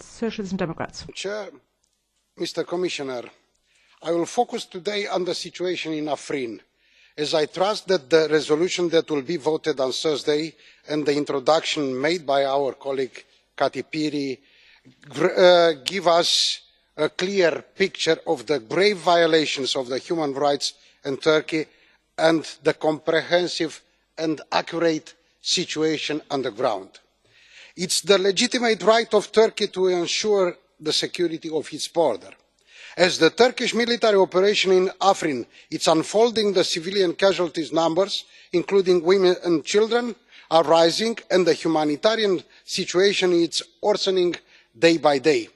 Socialists and Democrats. Chair, Mr. Commissioner, I will focus today on the situation in Afrin, as I trust that the resolution that will be voted on Thursday and the introduction made by our colleague Kati Piri give us a clear picture of the grave violations of human rights in Turkey and the comprehensive and accurate situation on the ground. It is the legitimate right of Turkey to ensure the security of its border. As the Turkish military operation in Afrin is unfolding, the civilian casualties numbers, including women and children, are rising and the humanitarian situation is worsening day by day.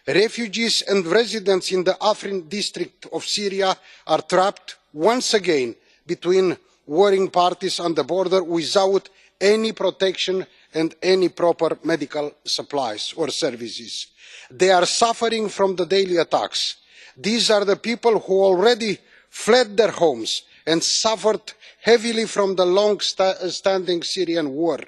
Refugees and residents in the Afrin district of Syria are trapped once again between warring parties on the border without any protection and any proper medical supplies or services. They are suffering from the daily attacks. These are the people who already fled their homes and suffered heavily from the long-standing Syrian war.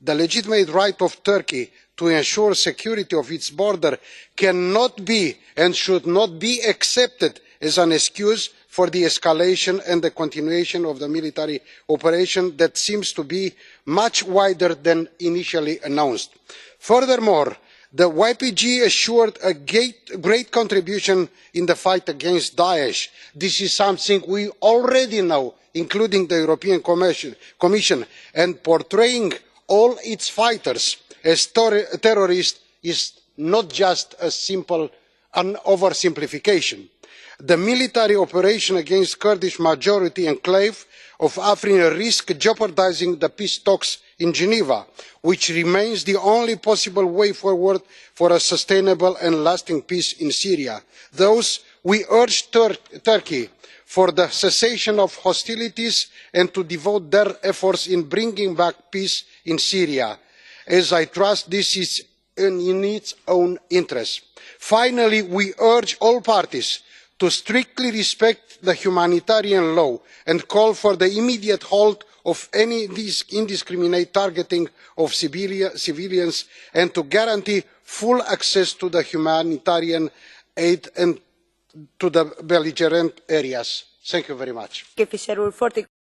The legitimate right of Turkey to ensure security of its border cannot be and should not be accepted as an excuse for the escalation and the continuation of the military operation that seems to be much wider than initially announced. Furthermore, the YPG assured a great contribution in the fight against Daesh. This is something we already know, including the European Commission, and portraying all its fighters as terrorists is not just a simple oversimplification. The military operation against the Kurdish majority enclave of Afrin risks jeopardising the peace talks in Geneva, which remains the only possible way forward for a sustainable and lasting peace in Syria. Thus, we urge Turkey for the cessation of hostilities and to devote their efforts in bringing back peace in Syria, as I trust this is in its own interest. Finally, we urge all parties to strictly respect the humanitarian law and call for the immediate halt of any indiscriminate targeting of civilians and to guarantee full access to the humanitarian aid and to the belligerent areas. Thank you very much.